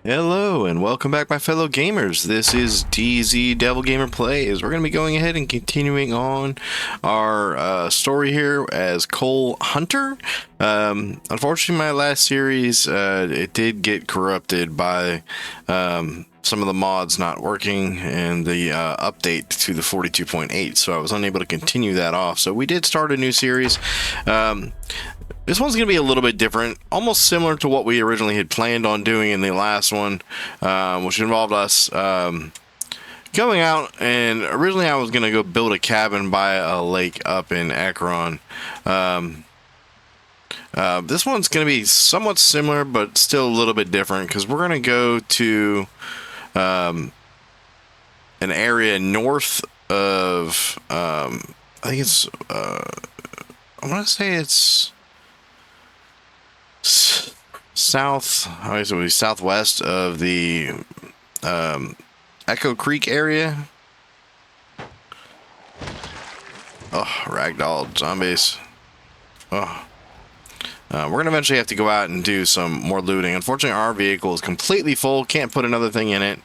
Hello and welcome back, my fellow gamers. This is DZ Devil Gamer Plays. We're going to be going ahead and continuing on our story here as Cole Hunter. Unfortunately, my last series, it did get corrupted by some of the mods not working and the update to the 42.8, so I was unable to continue that off. So we did start a new series. This one's going to be a little bit different, almost similar to what we originally had planned on doing in the last one, which involved us going out, and originally I was going to go build a cabin by a lake up in Akron. This one's going to be somewhat similar, but still a little bit different, because we're going to go to an area north of, I think it's, I want to say it's south, I guess it would be southwest of the Echo Creek area. Oh, ragdoll zombies. Oh. We're going to eventually have to go out and do some more looting. Unfortunately, our vehicle is completely full. Can't put another thing in it.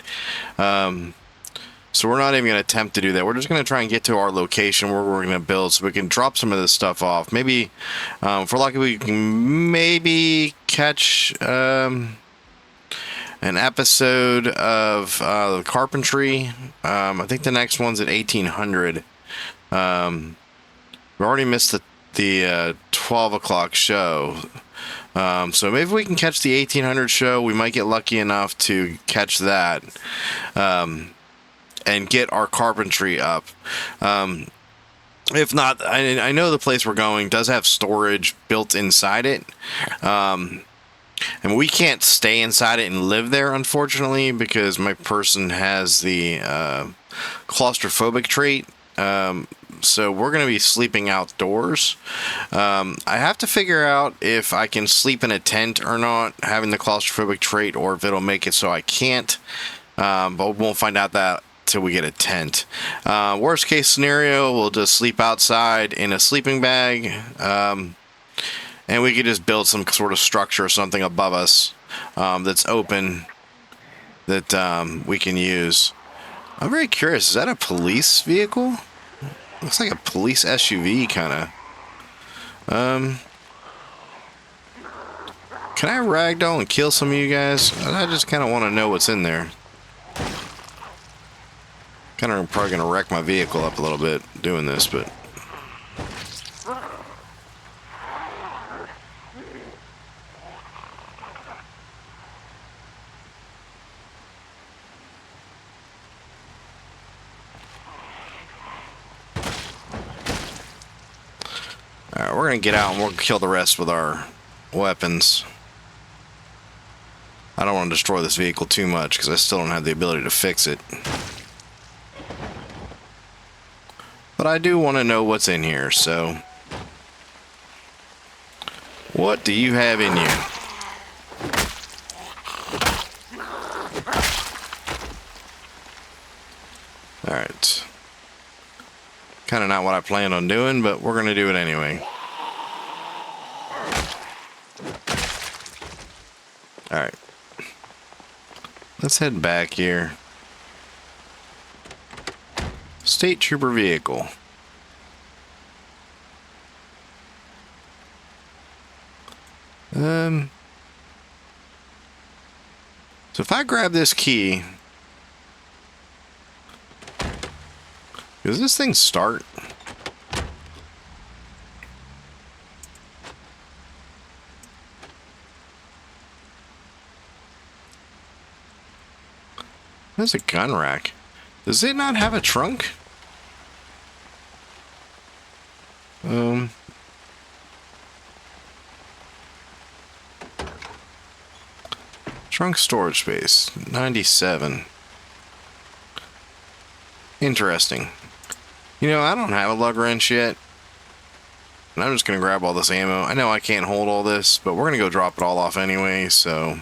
So we're not even going to attempt to do that. We're just going to try and get to our location where we're going to build so we can drop some of this stuff off. Maybe, if we're lucky, we can maybe catch an episode of the carpentry. I think the next one's at 1800. We already missed the 12 o'clock show. So maybe we can catch the 1800 show. We might get lucky enough to catch that. And get our carpentry up. If not, I know the place we're going does have storage built inside it. And we can't stay inside it and live there, unfortunately, because my person has the claustrophobic trait. So we're going to be sleeping outdoors. I have to figure out if I can sleep in a tent or not, having the claustrophobic trait, or if it'll make it so I can't. But we won't find out that till we get a tent. Worst case scenario, we'll just sleep outside in a sleeping bag, and we could just build some sort of structure or something above us that's open that we can use. I'm very curious, is that a police vehicle? Looks like a police SUV kind of. Can I ragdoll and kill some of you guys? I just kind of want to know what's in there. Kind of probably going to wreck my vehicle up a little bit doing this, but... Alright, we're going to get out and we'll kill the rest with our weapons. I don't want to destroy this vehicle too much because I still don't have the ability to fix it. But I do want to know what's in here, so... What do you have in you? Alright. Kind of not what I planned on doing, but we're going to do it anyway. Alright. Let's head back here. State Trooper vehicle. So if I grab this key, does this thing start? There's a gun rack. Does it not have a trunk? Trunk storage space, 97. Interesting. You know, I don't have a lug wrench yet. And I'm just going to grab all this ammo. I know I can't hold all this, but we're going to go drop it all off anyway, so...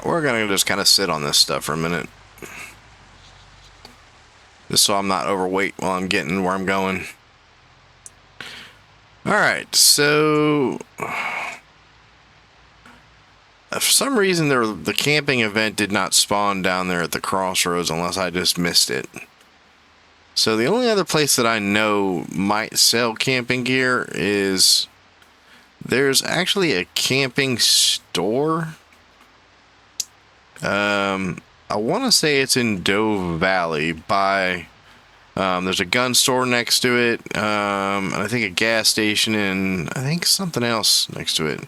we're gonna just kind of sit on this stuff for a minute. Just so I'm not overweight while I'm getting where I'm going. Alright, so for some reason the camping event did not spawn down there at the crossroads unless I just missed it. So the only other place that I know might sell camping gear is there's actually a camping store. I want to say it's in Dove Valley by there's a gun store next to it, and I think a gas station, and I think something else next to it.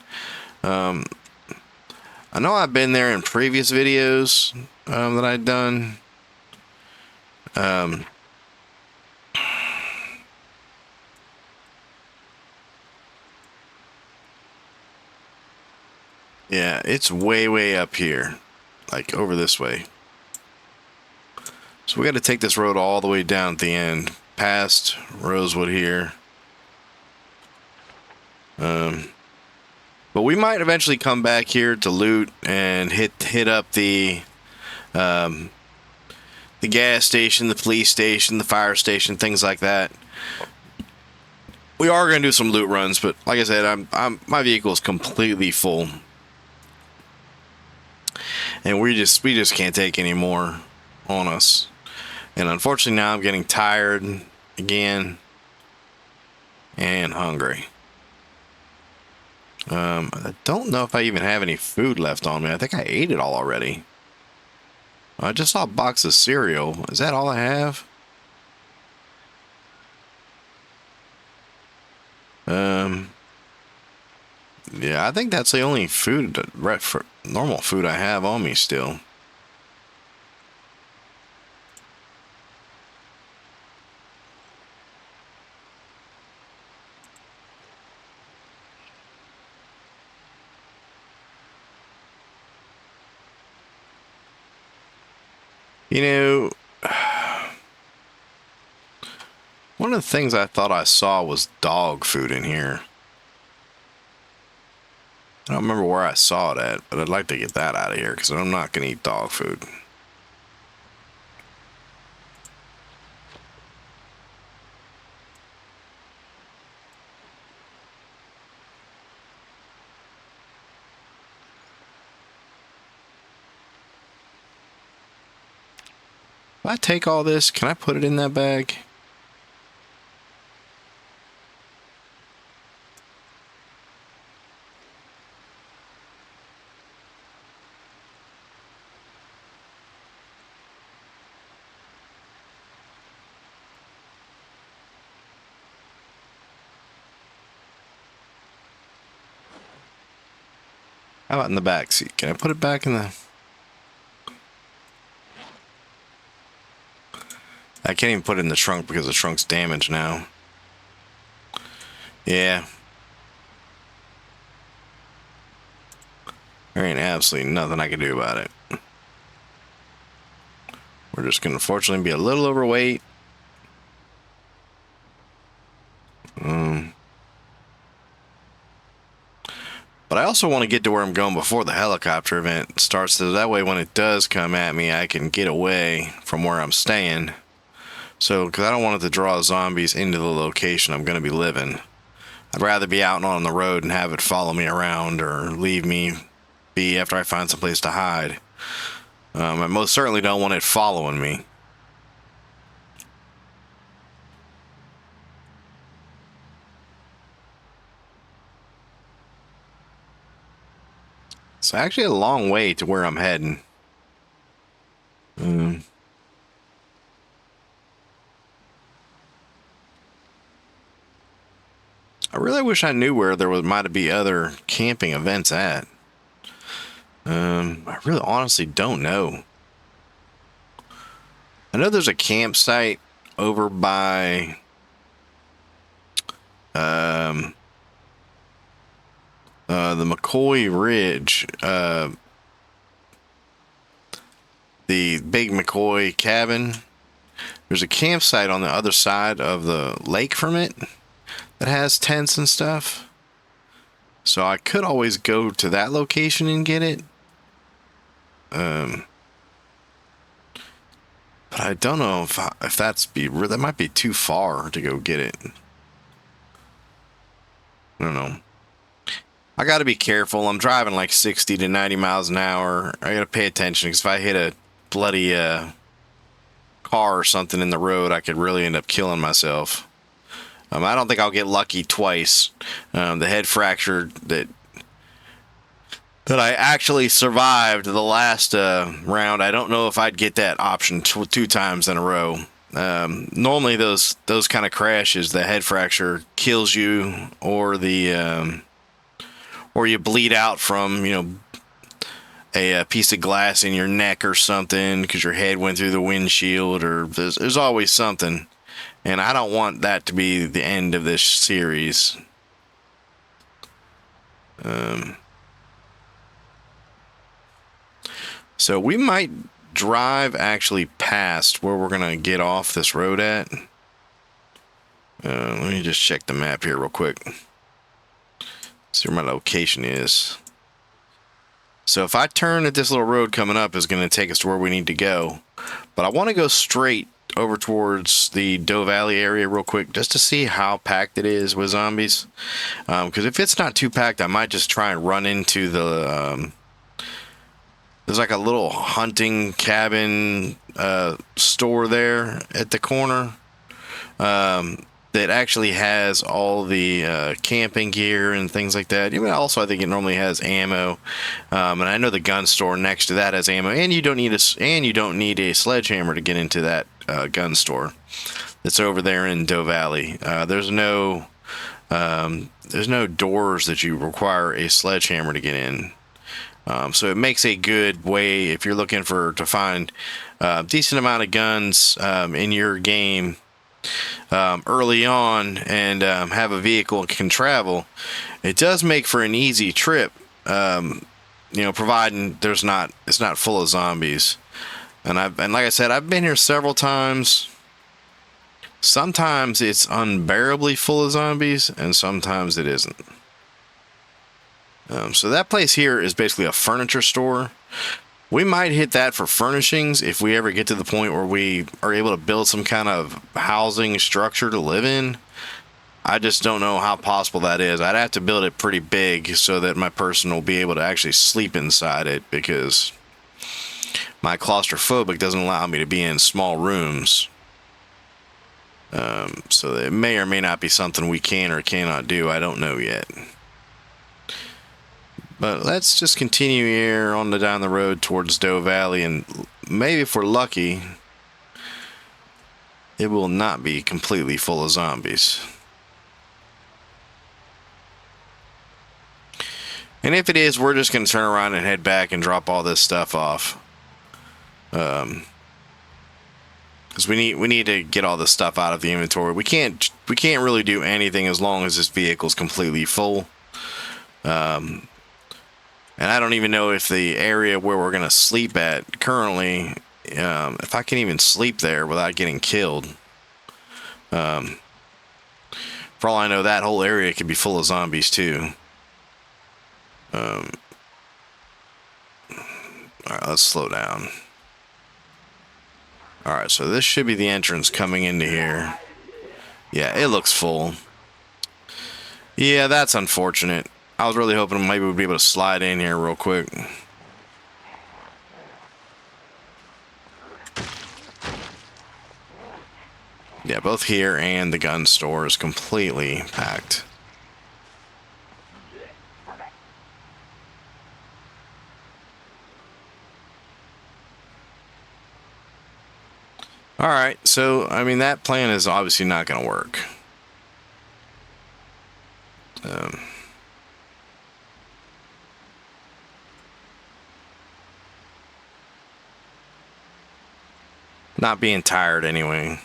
I know I've been there in previous videos that I'd done. Yeah, it's way up here, like over this way. So we got to take this road all the way down at the end, past Rosewood here. But we might eventually come back here to loot and hit up the gas station, the police station, the fire station, things like that. We are going to do some loot runs, but like I said, my vehicle is completely full. And we just can't take any more on us. And unfortunately now I'm getting tired again and hungry. I don't know if I even have any food left on me. I think I ate it all already. I just saw a box of cereal. Is that all I have? Yeah, I think that's the only food, normal food I have on me still. You know, one of the things I thought I saw was dog food in here. I don't remember where I saw it at, but I'd like to get that out of here because I'm not going to eat dog food. If I take all this, can I put it in that bag? How about in the back seat? Can I put it back in the... I can't even put it in the trunk because the trunk's damaged now. Yeah. There ain't absolutely nothing I can do about it. We're just going to unfortunately be a little overweight. But I also want to get to where I'm going before the helicopter event starts, so that way when it does come at me, I can get away from where I'm staying. So, because I don't want it to draw zombies into the location I'm going to be living. I'd rather be out on the road and have it follow me around or leave me be after I find some place to hide. I most certainly don't want it following me. It's actually a long way to where I'm heading. I really wish I knew where there might be other camping events at. I really honestly don't know. I know there's a campsite over by the McCoy Ridge, the big McCoy cabin. There's a campsite on the other side of the lake from it that has tents and stuff. So I could always go to that location and get it. But I don't know if that might be too far to go get it. I don't know. I got to be careful. I'm driving like 60 to 90 miles an hour. I got to pay attention because if I hit a bloody car or something in the road, I could really end up killing myself. I don't think I'll get lucky twice. The head fracture that I actually survived the last round, I don't know if I'd get that option two times in a row. Normally those kind of crashes, the head fracture kills you, or or you bleed out from a piece of glass in your neck or something because your head went through the windshield, or there's always something. And I don't want that to be the end of this series. So we might drive actually past where we're going to get off this road at. Let me just check the map here real quick. See where my location is. So if I turn at this little road coming up, is going to take us to where we need to go. But I want to go straight over towards the Doe Valley area real quick just to see how packed it is with zombies. Because if it's not too packed, I might just try and run into the... there's like a little hunting cabin store there at the corner that actually has all the camping gear and things like that. Even also, I think it normally has ammo, and I know the gun store next to that has ammo. And you don't need a sledgehammer to get into that gun store that's over there in Doe Valley. There's no doors that you require a sledgehammer to get in. So it makes a good way if you're looking to find a decent amount of guns in your game early on, and have a vehicle that can travel. It does make for an easy trip, providing it's not full of zombies. And like I said, I've been here several times. Sometimes it's unbearably full of zombies, and sometimes it isn't. So that place here is basically a furniture store. We might hit that for furnishings if we ever get to the point where we are able to build some kind of housing structure to live in. I just don't know how possible that is. I'd have to build it pretty big so that my person will be able to actually sleep inside it, because my claustrophobic doesn't allow me to be in small rooms. So it may or may not be something we can or cannot do. I don't know yet. But let's just continue here on down the road towards Doe Valley, and maybe if we're lucky, it will not be completely full of zombies. And if it is, we're just going to turn around and head back and drop all this stuff off. Because we need to get all this stuff out of the inventory. We can't really do anything as long as this vehicle's completely full. And I don't even know if the area where we're going to sleep at currently, if I can even sleep there without getting killed. For all I know, that whole area could be full of zombies too. Alright, let's slow down. Alright, so this should be the entrance coming into here. Yeah, it looks full. Yeah, that's unfortunate. I was really hoping maybe we'd be able to slide in here real quick. Yeah, both here and the gun store is completely packed. Alright, so, I mean, that plan is obviously not going to work. Not being tired anyway.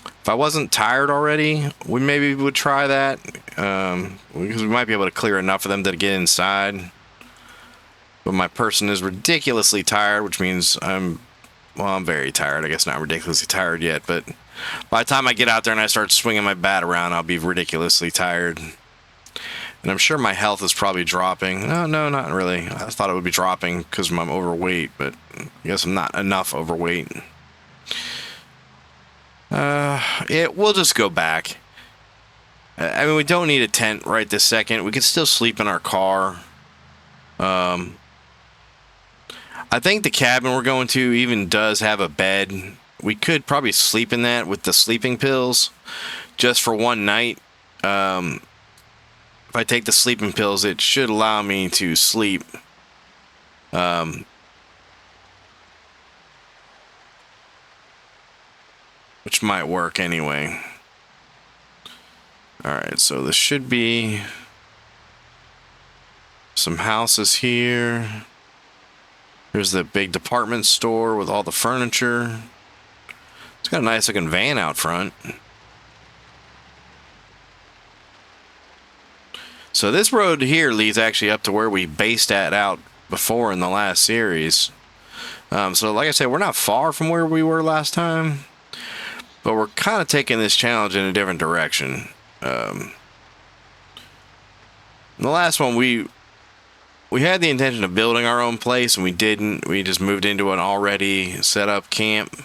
If I wasn't tired already, we maybe would try that. Because we might be able to clear enough of them to get inside. But my person is ridiculously tired, which means I'm very tired. I guess not ridiculously tired yet, but by the time I get out there and I start swinging my bat around, I'll be ridiculously tired. And I'm sure my health is probably dropping. No, no, not really. I thought it would be dropping because I'm overweight, but I guess I'm not enough overweight. We'll just go back. I mean, we don't need a tent right this second. We can still sleep in our car. I think the cabin we're going to even does have a bed. We could probably sleep in that with the sleeping pills just for one night. If I take the sleeping pills, it should allow me to sleep. Which might work anyway. Alright, so this should be some houses here. Here's the big department store with all the furniture. It's got a nice looking van out front. So this road here leads actually up to where we based at out before in the last series. So like I said, we're not far from where we were last time, but we're kind of taking this challenge in a different direction. The last one we had the intention of building our own place, and we didn't. We just moved into an already set up camp.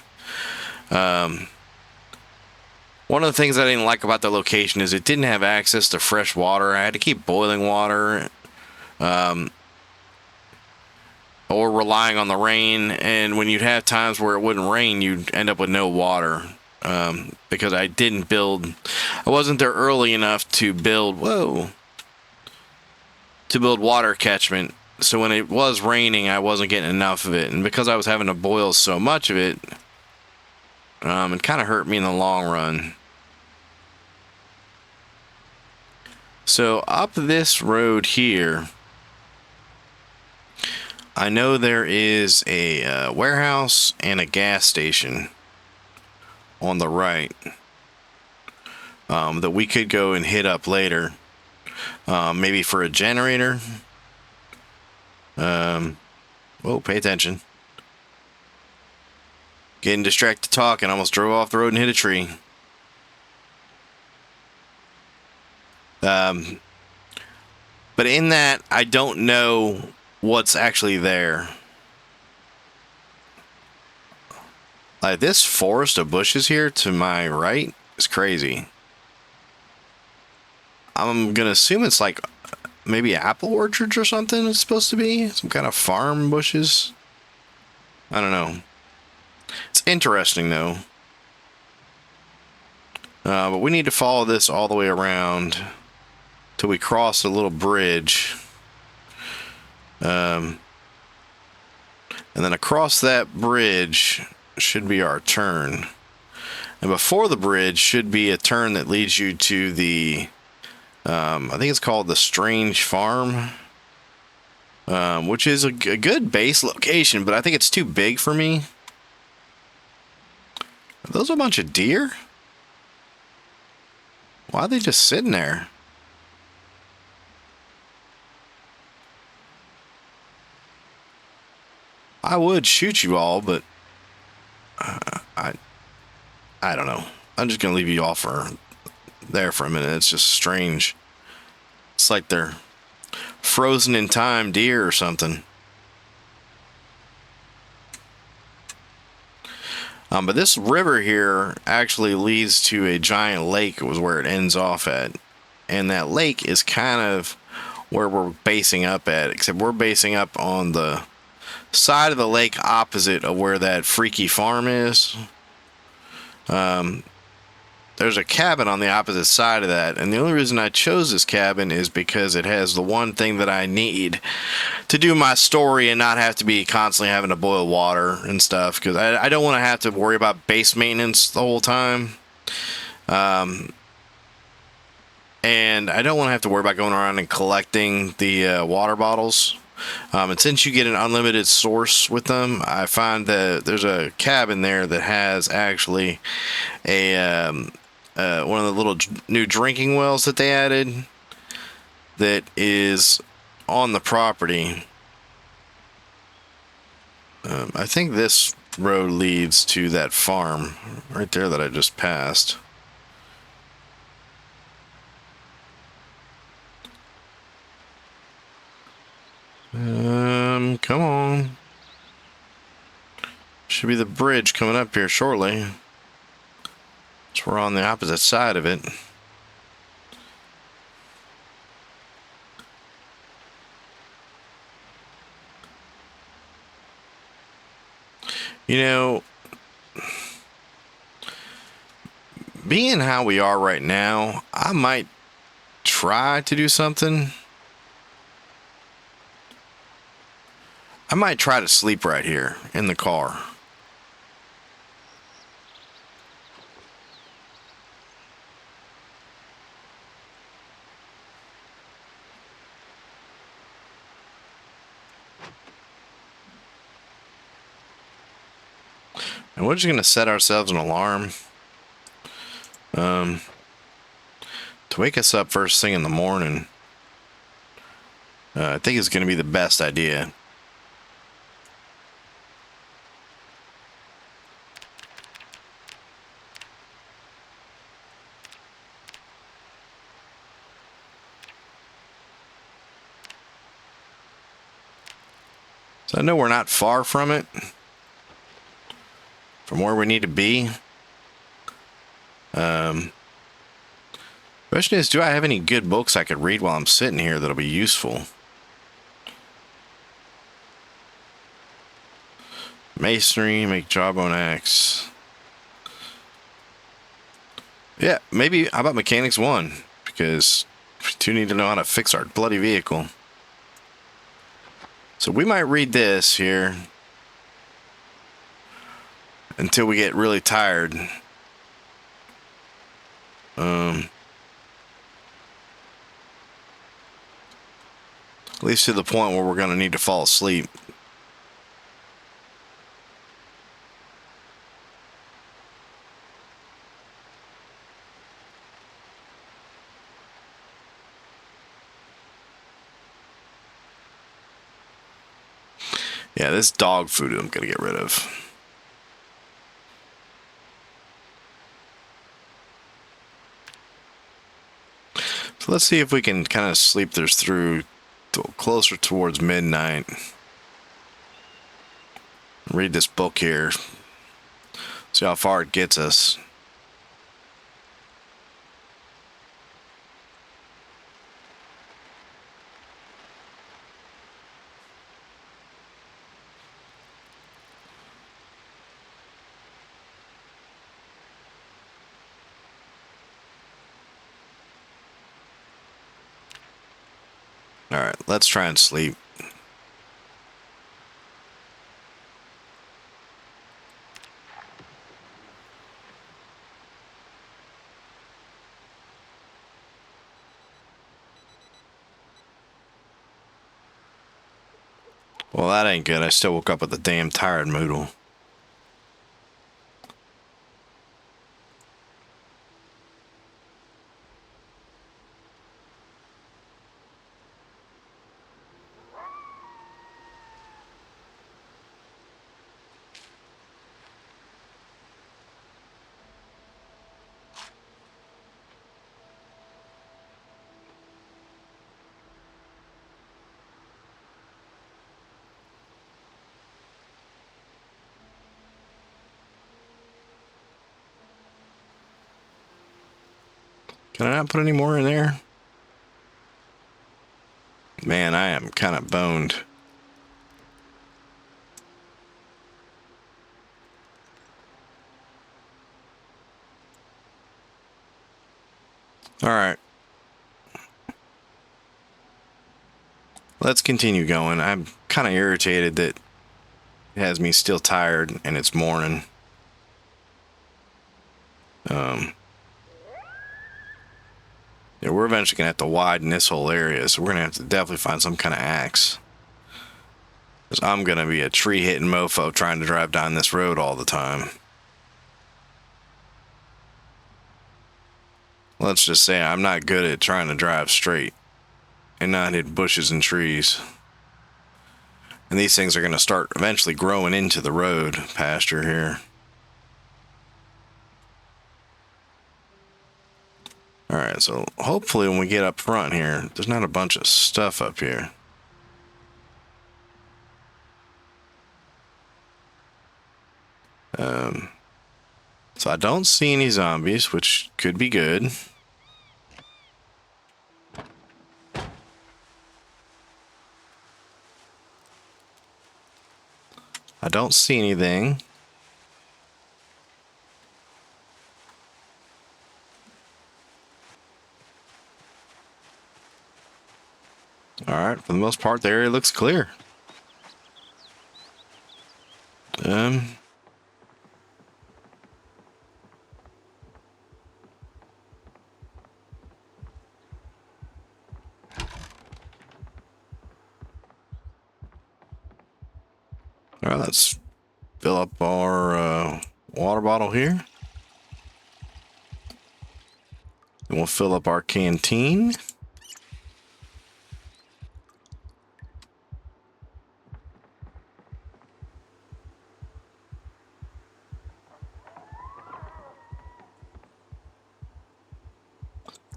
One of the things I didn't like about the location is it didn't have access to fresh water. I had to keep boiling water, or relying on the rain. And when you'd have times where it wouldn't rain, you'd end up with no water, because I wasn't there early enough to build water catchment. So when it was raining, I wasn't getting enough of it, and because I was having to boil so much of it, it kind of hurt me in the long run. So up this road here, I know there is a warehouse and a gas station on the right, that we could go and hit up later, maybe for a generator. Whoa, pay attention. Getting distracted talking, almost drove off the road and hit a tree. But in that, I don't know what's actually there. Like, this forest of bushes here to my right is crazy. I'm gonna assume it's like maybe apple orchards or something. It's supposed to be some kind of farm bushes. I don't know. It's interesting though. But we need to follow this all the way around till we cross a little bridge. And then across that bridge should be our turn. And before the bridge should be a turn that leads you to the, I think it's called the Strange Farm, which is a good base location, but I think it's too big for me. Are those a bunch of deer? Why are they just sitting there? I would shoot you all, but I don't know. I'm just gonna leave you all there for a minute. It's just strange. It's like they're frozen in time deer or something. But this river here actually leads to a giant lake. It was where it ends off at. And that lake is kind of where we're basing up at, except we're basing up on the side of the lake opposite of where that freaky farm is. There's a cabin on the opposite side of that, and the only reason I chose this cabin is because it has the one thing that I need to do my story and not have to be constantly having to boil water and stuff, because I don't want to have to worry about base maintenance the whole time. And I don't want to have to worry about going around and collecting the water bottles. And since you get an unlimited source with them, I find that there's a cabin there that has actually a one of the little new drinking wells that they added that is on the property. I think this road leads to that farm right there that I just passed. Come on. Should be the bridge coming up here shortly. So we're on the opposite side of it. You know, being how we are right now, I might try to do something. I might try to sleep right here in the car. And we're just going to set ourselves an alarm to wake us up first thing in the morning. I think it's going to be the best idea. So I know we're not far from it, from where we need to be. Question is, do I have any good books I could read while I'm sitting here that'll be useful? Masonry, make jawbone axe. Yeah, maybe. How about Mechanics 1? Because we do need to know how to fix our bloody vehicle. So we might read this here until we get really tired. At least to the point where we're going to need to fall asleep. Yeah, this dog food I'm going to get rid of. So let's see if we can kind of sleep this through closer towards midnight. Read this book here. See how far it gets us. Alright, let's try and sleep. Well, that ain't good. I still woke up with a damn tired moodle. Can I not put any more in there? Man, I am kind of boned. Alright. Let's continue going. I'm kind of irritated that it has me still tired and it's morning. Yeah, we're eventually going to have to widen this whole area, so we're going to have to definitely find some kind of axe. Because I'm going to be a tree-hitting mofo trying to drive down this road all the time. Let's just say I'm not good at trying to drive straight and not hit bushes and trees. And these things are going to start eventually growing into the road pasture here. Alright, so hopefully when we get up front here, there's not a bunch of stuff up here. So I don't see any zombies, which could be good. I don't see anything. Alright, for the most part, the area looks clear. Alright, let's fill up our water bottle here. And we'll fill up our canteen.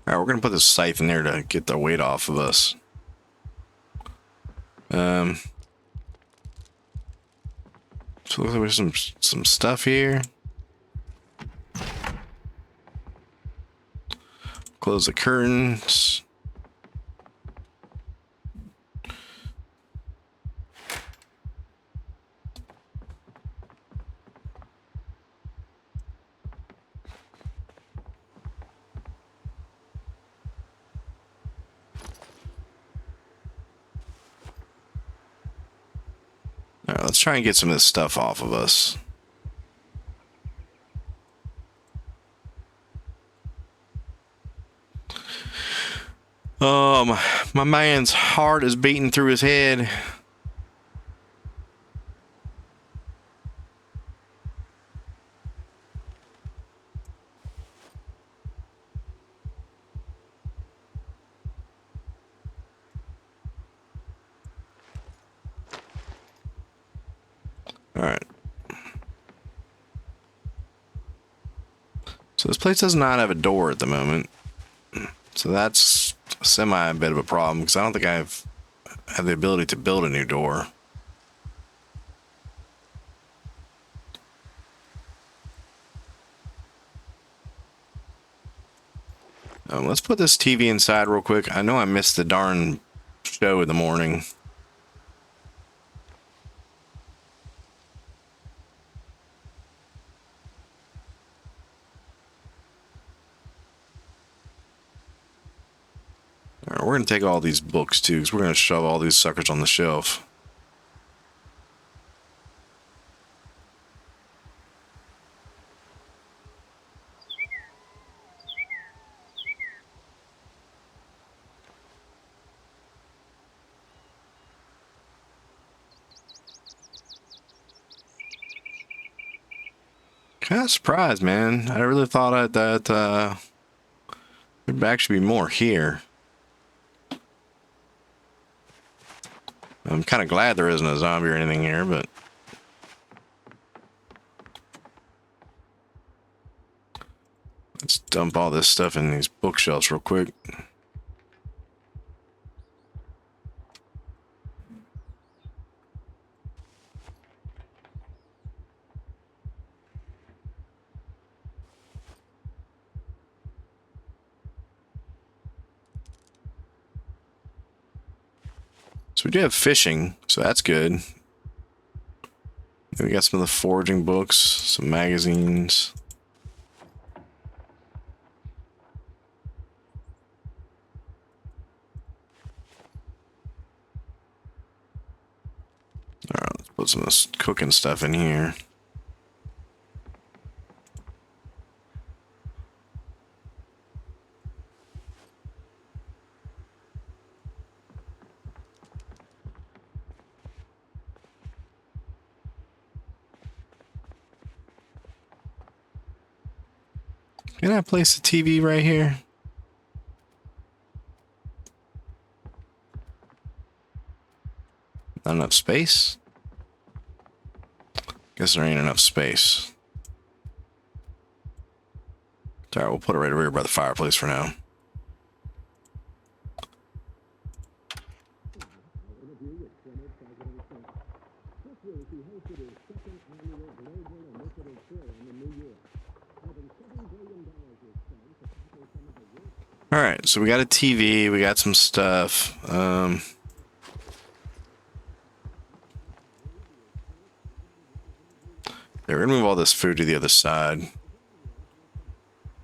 Alright, we're gonna put this scythe in there to get the weight off of us. So looks like there's some stuff here. Close the curtains. Alright, let's try and get some of this stuff off of us. My man's heart is beating through his head. Alright. So this place does not have a door at the moment. So that's a bit of a problem, because I don't think I've had the ability to build a new door. Let's put this TV inside real quick. I know I missed the darn show in the morning. Alright, we're going to take all these books too, because we're going to shove all these suckers on the shelf. Kind of surprised, man. I really thought that there'd actually be more here. I'm kind of glad there isn't a zombie or anything here, but let's dump all this stuff in these bookshelves real quick. So we do have fishing, so that's good. Then we got some of the foraging books, some magazines. Alright, let's put some of this cooking stuff in here. Can I place the TV right here? Not enough space? Guess there ain't enough space. Alright, we'll put it right over here by the fireplace for now. All right, so we got a TV, we got some stuff. We're gonna move all this food to the other side.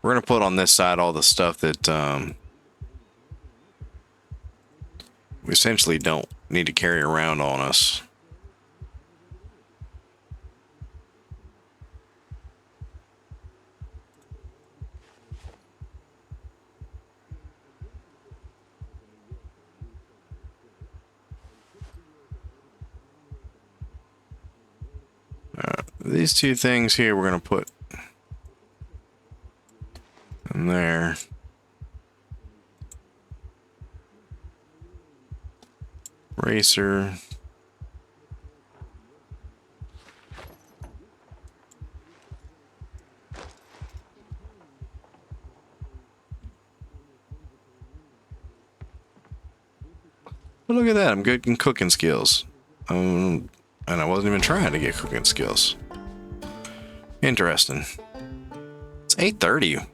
We're gonna put on this side all the stuff that we essentially don't need to carry around on us. These two things here we're gonna put in there. Racer. But look at that, I'm good in cooking skills. And I wasn't even trying to get cooking skills. Interesting. It's 8:30.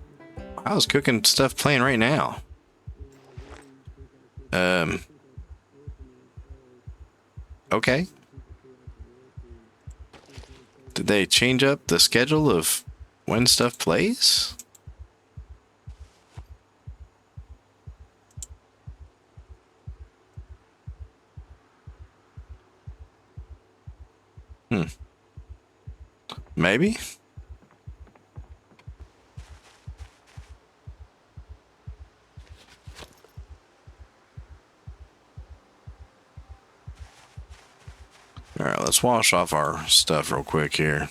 I was cooking stuff playing right now. Okay. Did they change up the schedule of when stuff plays? Maybe? Alright, let's wash off our stuff real quick here.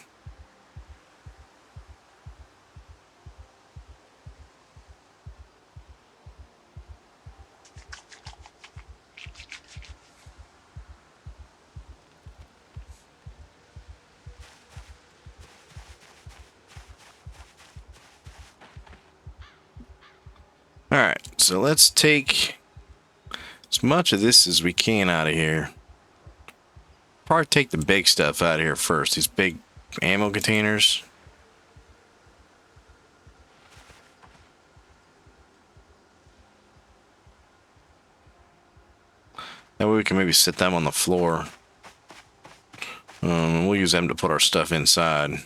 Alright, so let's take as much of this as we can out of here. Probably take the big stuff out of here first. These big ammo containers. That way we can maybe sit them on the floor. We'll use them to put our stuff inside.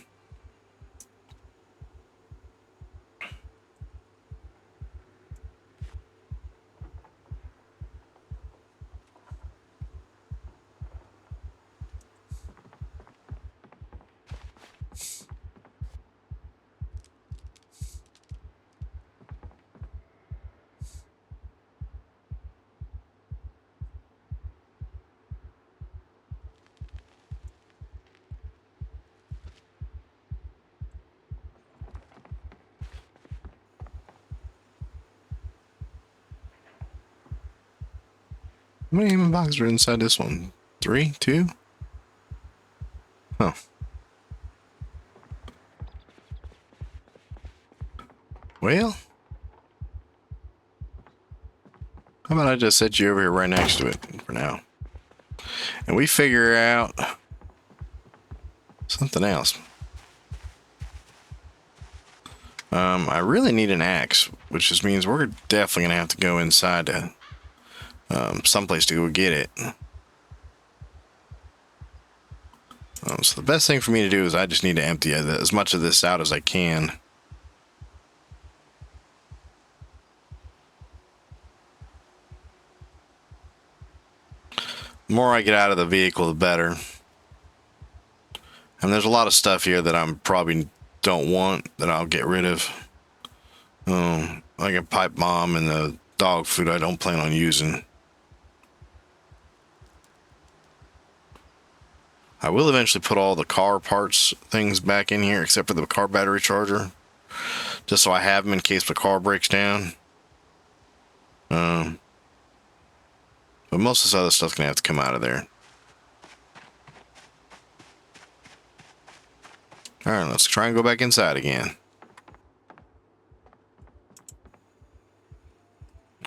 How many ammo boxes are inside this one? 3? 2? Huh. Well, how about I just set you over here right next to it for now? And we figure out something else. I really need an axe, which just means we're definitely gonna have to go inside to someplace to go get it. So the best thing for me to do is I just need to empty as much of this out as I can. The more I get out of the vehicle, the better. And there's a lot of stuff here that I'm probably don't want that I'll get rid of. Like a pipe bomb and the dog food I don't plan on using. I will eventually put all the car parts things back in here except for the car battery charger. Just so I have them in case the car breaks down. But most of this other stuff's gonna have to come out of there. Alright, let's try and go back inside again.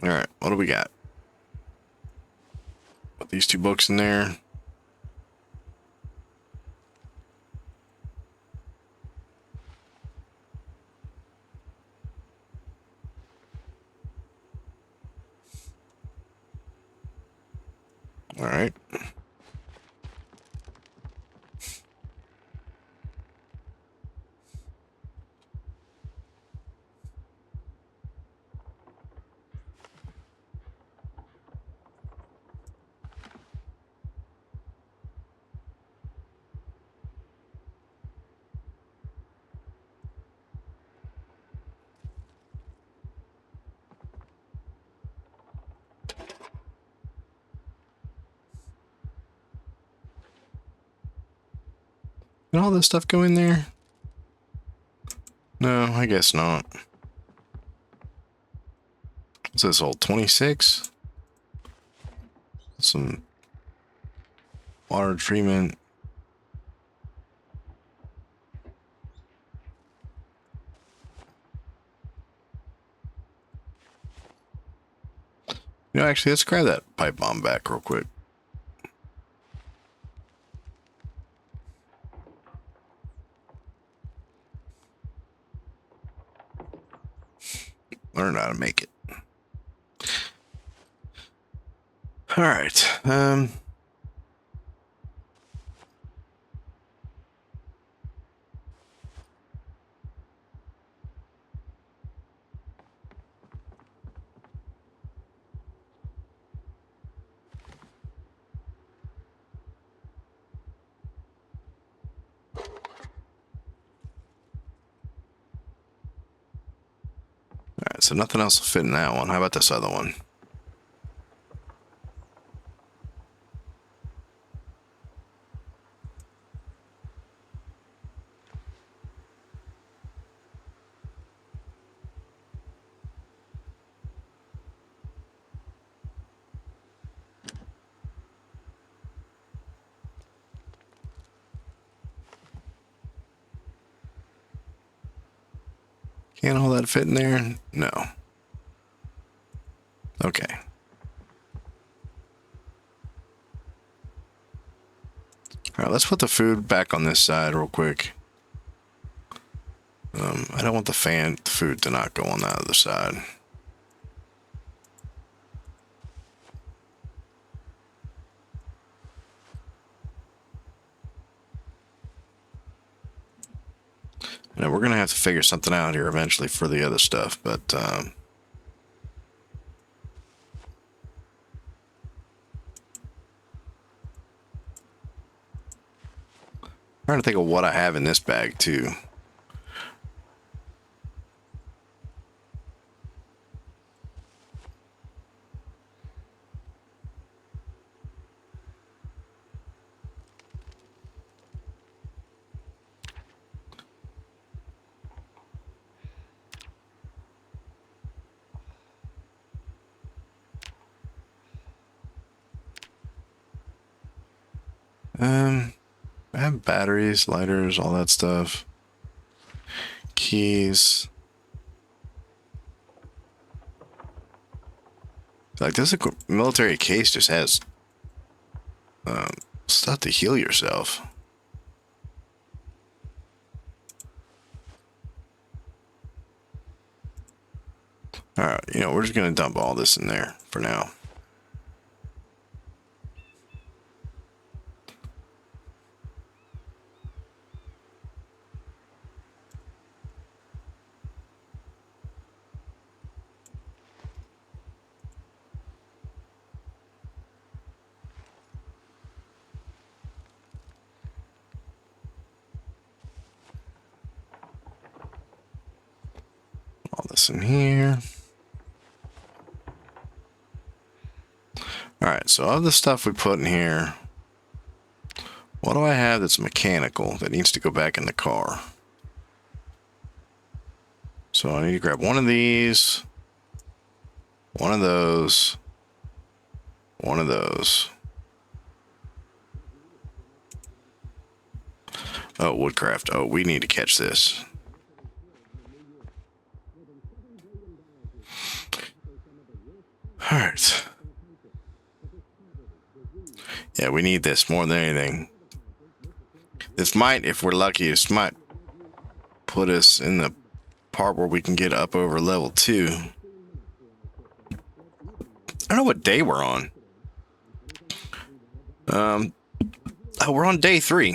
Alright, what do we got? Put these 2 books in there. All right. Can all this stuff go in there? No, I guess not. What's this old 26? Some water treatment. You know, actually, let's grab that pipe bomb back real quick. Learn how to make it. All right. Alright, so nothing else will fit in that one. How about this other one? Can't all that fit in there? No. Okay. Alright, let's put the food back on this side real quick. I don't want the food to not go on that other side. Now we're gonna have to figure something out here eventually for the other stuff, but trying to think of what I have in this bag too. I have batteries, lighters, all that stuff. Keys. Like this military case just has stuff to heal yourself. Alright, you know, we're just gonna dump all this in there for now. All this in here. Alright, so of the stuff we put in here, what do I have that's mechanical that needs to go back in the car? So I need to grab one of these, one of those, one of those. Oh, woodcraft. Oh, we need to catch this. Alright. Yeah, we need this more than anything. This might, if we're lucky, this might put us in the part where we can get up over level 2. I don't know what day we're on. Oh, we're on day 3.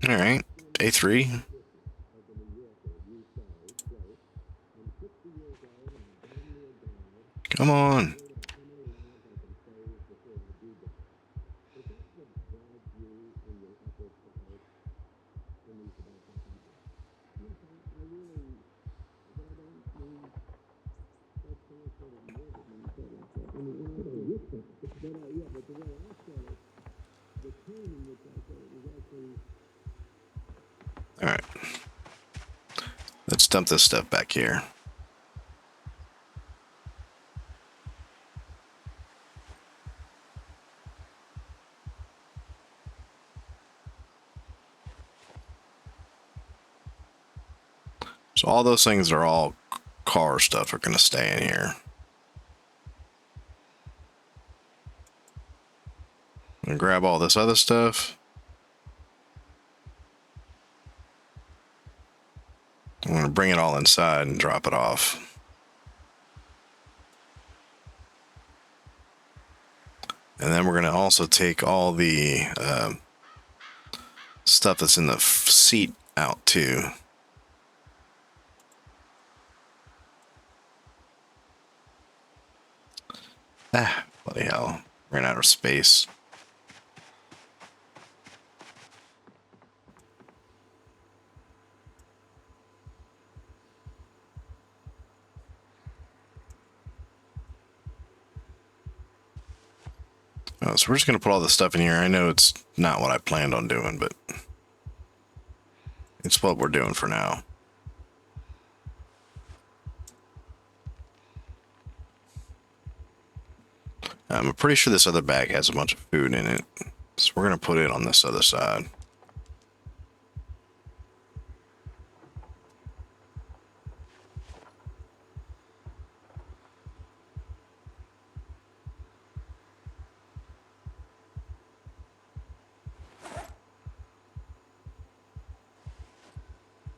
All right, day 3. Come on. All right. Let's dump this stuff back here. So all those things are all car stuff are going to stay in here. I'm going to grab all this other stuff. I'm going to bring it all inside and drop it off. And then we're going to also take all the stuff that's in the seat out too. Ah, bloody hell. Ran out of space. Oh, so we're just going to put all this stuff in here. I know it's not what I planned on doing, but it's what we're doing for now. I'm pretty sure this other bag has a bunch of food in it. So we're going to put it on this other side.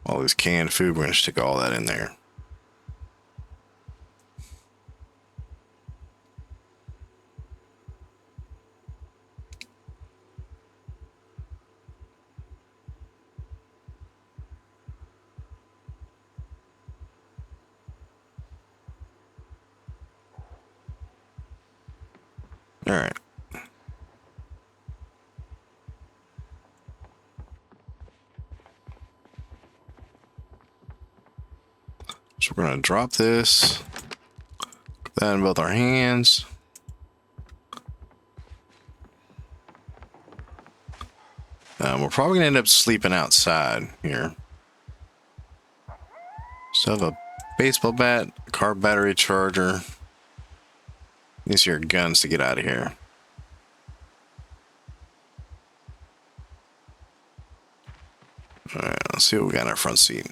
All this canned food, we're going to stick all that in there. All right. So we're going to drop this. Put that in both our hands. We're probably going to end up sleeping outside here. So I have a baseball bat, a car battery charger. These are your guns to get out of here. All right, let's see what we got in our front seat.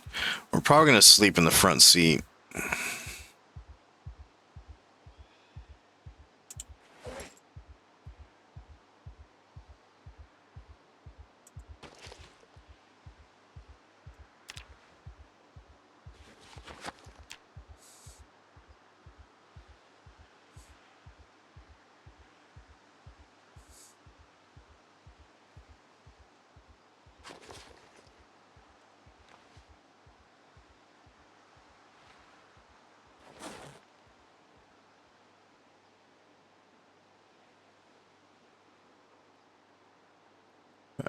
We're probably going to sleep in the front seat.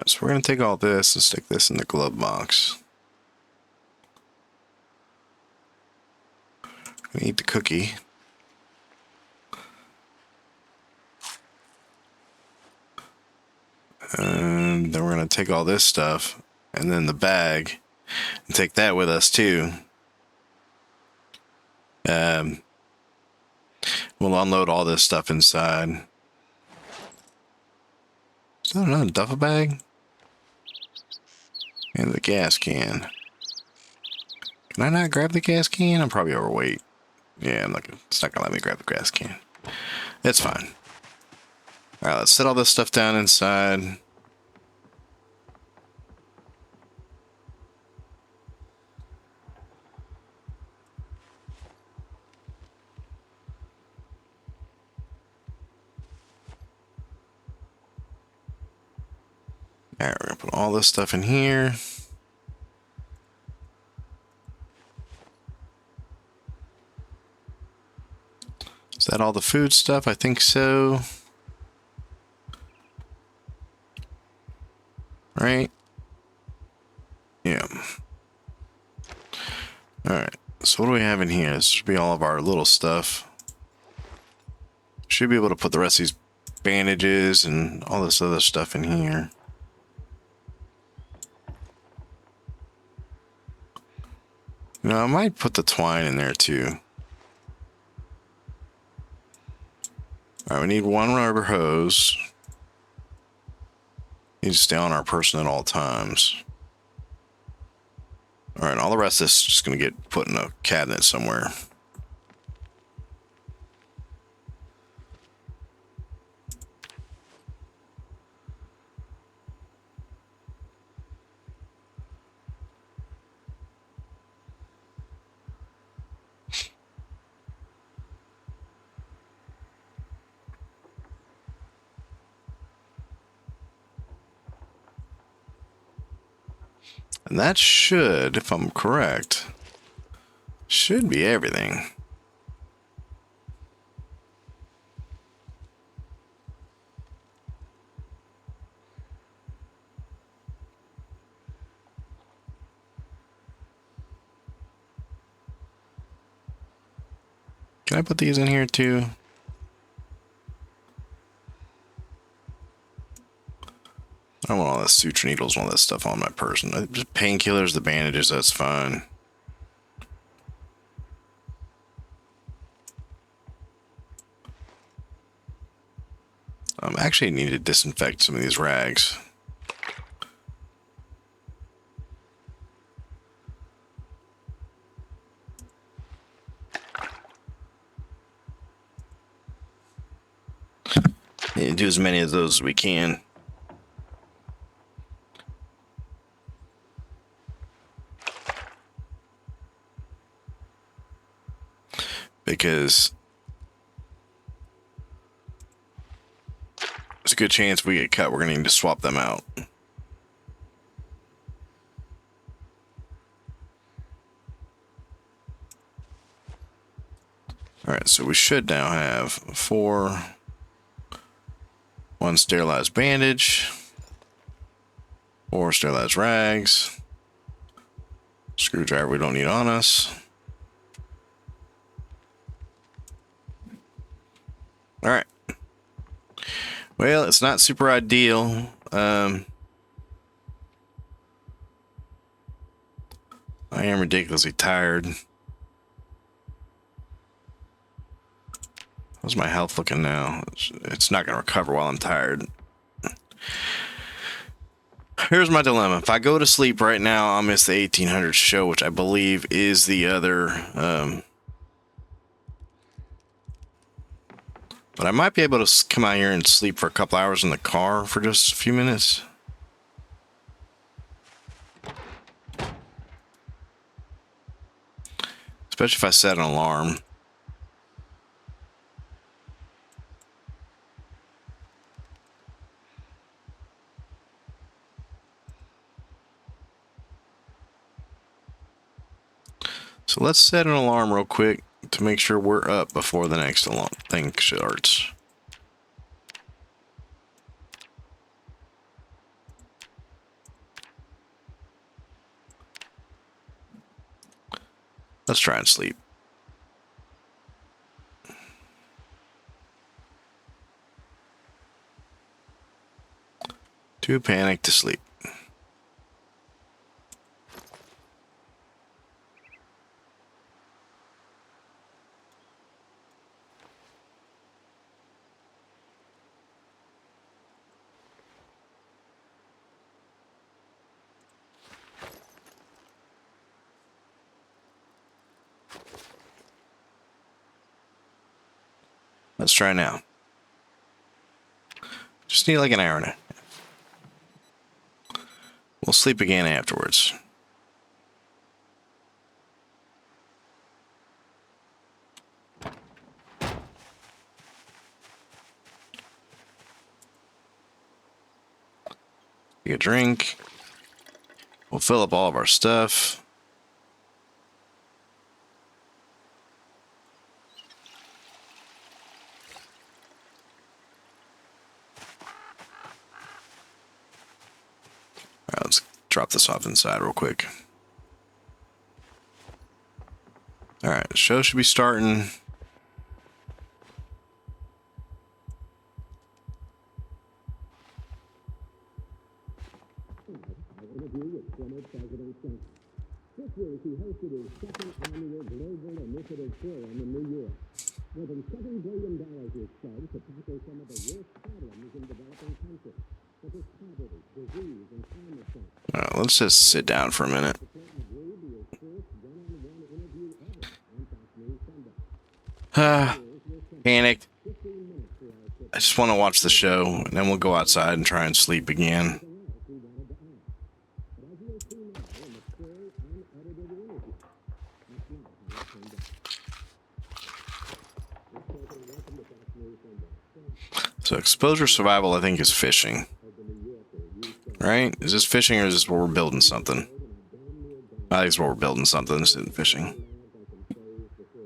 So we're going to take all this and stick this in the glove box. We eat the cookie. And then we're going to take all this stuff and then the bag and take that with us too. We'll unload all this stuff inside. Is that another duffel bag? And the gas can. Can I not grab the gas can? I'm probably overweight. Yeah, it's not gonna let me grab the gas can. It's fine. Alright, let's set all this stuff down inside. Alright, we're gonna put all this stuff in here. Is that all the food stuff? I think so. Right? Yeah. Alright, so what do we have in here? This should be all of our little stuff. Should be able to put the rest of these bandages and all this other stuff in here. You know, I might put the twine in there too. Alright, we need one rubber hose. Need to stay on our person at all times. Alright, all the rest of this is just going to get put in a cabinet somewhere. And that should, if I'm correct, should be everything. Can I put these in here too? I don't want all the suture needles and all that stuff on my person. Just painkillers, the bandages, that's fine. Actually need to disinfect some of these rags. Need to do as many of those as we can. Because there's a good chance if we get cut, we're going to need to swap them out. Alright, so we should now have 1 sterilized bandage, 4 sterilized rags, screwdriver we don't need on us. Alright. Well, it's not super ideal. I am ridiculously tired. How's my health looking now? It's not going to recover while I'm tired. Here's my dilemma. If I go to sleep right now, I'll miss the 1800 show, which I believe is the other... but I might be able to come out here and sleep for a couple hours in the car for just a few minutes. Especially if I set an alarm. So let's set an alarm real quick to make sure we're up before the next alarm thing starts. Let's try and sleep. Too panicked to sleep. Let's try now. Just need like an hour and a half. We'll sleep again afterwards. Take a drink. We'll fill up all of our stuff. All right, let's drop this off inside real quick. All right, the show should be starting. Let's just sit down for a minute. Panicked. I just want to watch the show, and then we'll go outside and try and sleep again. So exposure survival, I think, is fishing. Right? Is this fishing or is this where we're building something? I think it's where we're building something. This isn't fishing.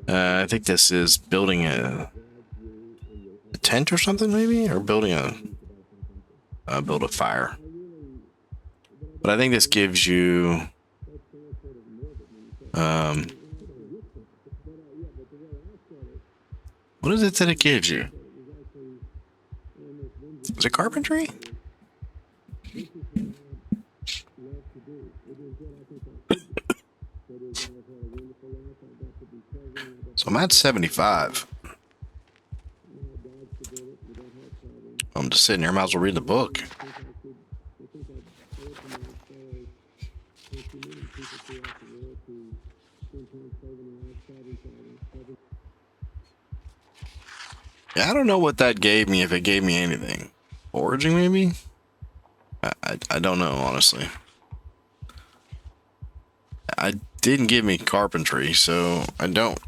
I think this is building a tent or something, maybe? Or building build a fire. But I think this gives you... what is it that it gives you? Is it carpentry? So I'm at 75. I'm just sitting here, might as well read the book. Yeah, I don't know what that gave me, if it gave me anything. Foraging, maybe? I don't know, honestly. I didn't give me carpentry, so I don't.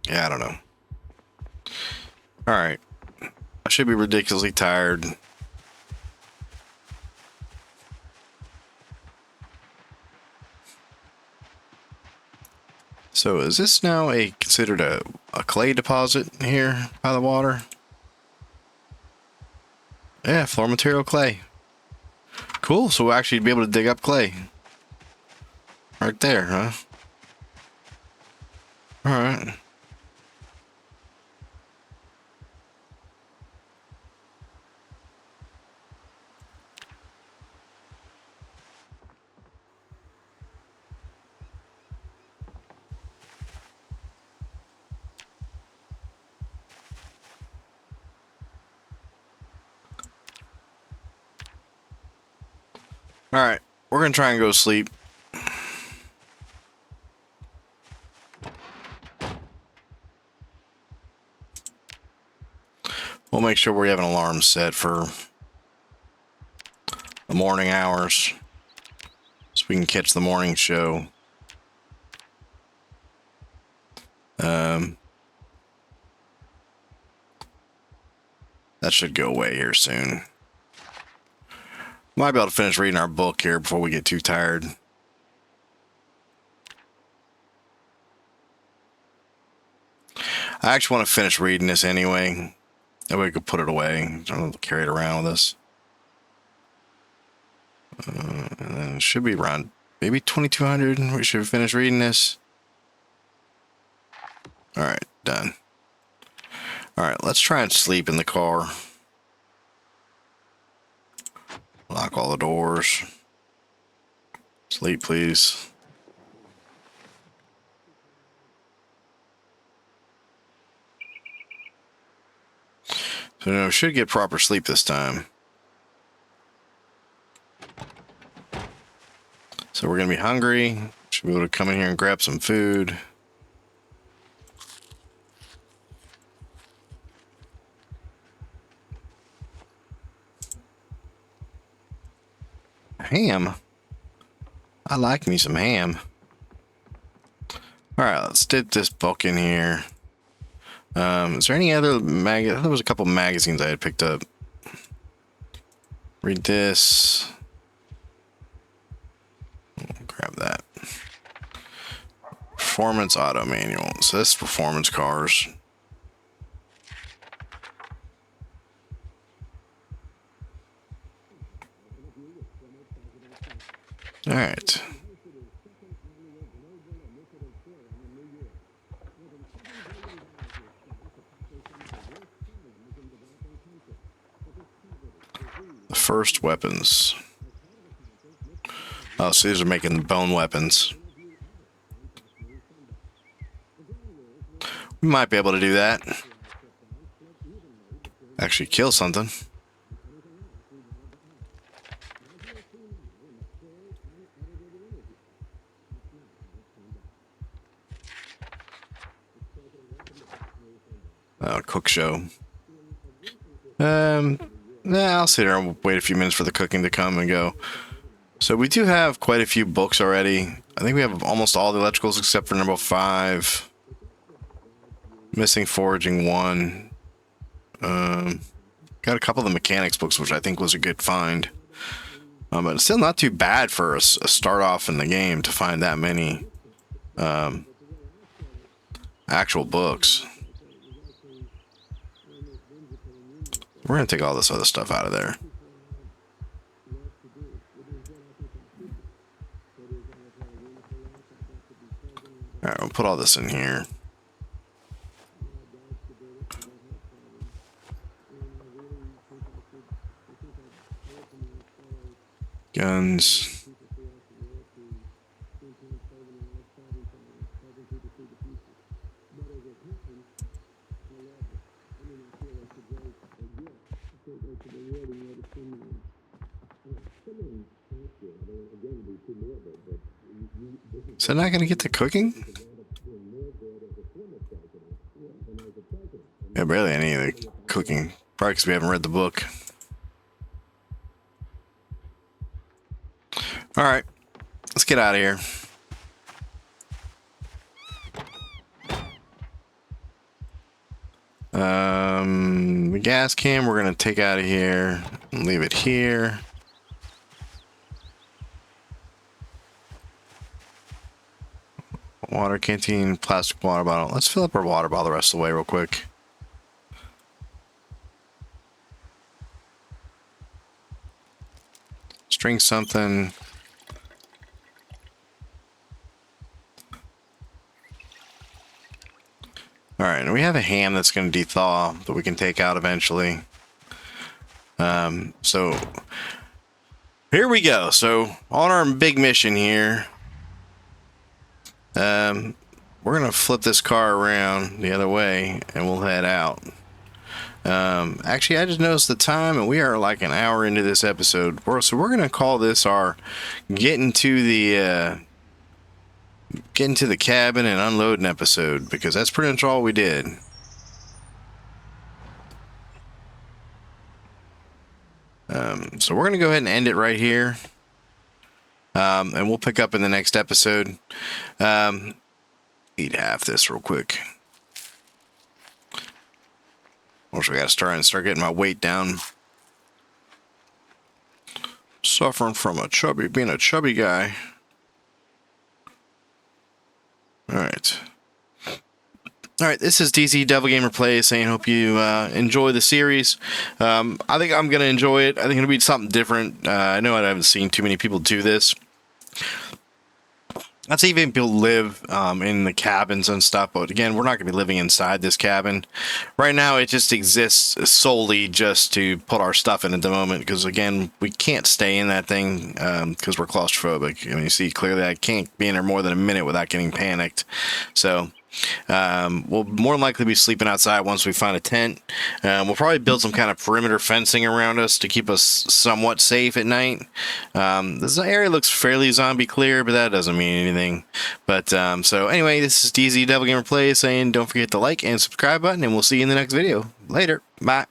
Yeah, I don't know. Alright. I should be ridiculously tired. So is this now considered a clay deposit here by the water? Yeah, floor material clay. Cool, so we'll actually be able to dig up clay. Right there, huh? Alright. Alright, we're gonna try and go to sleep. We'll make sure we have an alarm set for the morning hours so we can catch the morning show. That should go away here soon. Might be able to finish reading our book here before we get too tired. I actually want to finish reading this anyway. That way we could put it away. Don't carry it around with us. And then it should be around maybe 2200. We should finish reading this. Alright, done. Alright, let's try and sleep in the car. Lock all the doors. Sleep, please. So we should get proper sleep this time. So we're going to be hungry. Should be able to come in here and grab some food. Ham. I like me some ham. All right, let's dip this book in here. Is there any other there was a couple magazines I had picked up. Read this. Grab that. Performance auto manual. So this is performance cars. All right. The first weapons. Oh, so these are making bone weapons. We might be able to do that. Actually kill something. Cook show. I'll sit there and wait a few minutes for the cooking to come and go. So we do have quite a few books already. I think we have almost all the electricals except for number 5. Missing foraging 1. Got a couple of the mechanics books, which I think was a good find. But it's still not too bad for a start off in the game to find that many actual books. We're going to take all this other stuff out of there. Alright, we'll put all this in here. Guns. Is that not going to get to cooking? Yeah, barely any of the cooking. Probably because we haven't read the book. Alright, let's get out of here. The gas can we're going to take out of here and leave it here. Water canteen, plastic water bottle. Let's fill up our water bottle the rest of the way real quick. Drink something. Alright, and we have a ham that's going to de-thaw that we can take out eventually. So here we go. So on our big mission here, we're going to flip this car around the other way and we'll head out. Actually, I just noticed the time and we are like an hour into this episode. So we're going to call this our getting to the cabin and unloading episode, because that's pretty much all we did. So we're going to go ahead and end it right here. And we'll pick up in the next episode. Eat half this real quick. Also, I gotta start getting my weight down. Suffering from being a chubby guy. Alright. Alright, this is DC Devil Gamer Plays saying hope you enjoy the series. I think I'm gonna enjoy it. I think it'll be something different. I know I haven't seen too many people do this. I'd say even people live in the cabins and stuff, but again, we're not going to be living inside this cabin. Right now, it just exists solely just to put our stuff in at the moment, because again, we can't stay in that thing because we're claustrophobic. I mean, you see clearly I can't be in there more than a minute without getting panicked. So we'll more than likely be sleeping outside once we find a tent. We'll probably build some kind of perimeter fencing around us to keep us somewhat safe at night. This area looks fairly zombie clear, but that doesn't mean anything. But so anyway, this is DZ Devil Gamer Plays saying don't forget to like and subscribe button, and we'll see you in the next video. Later. Bye.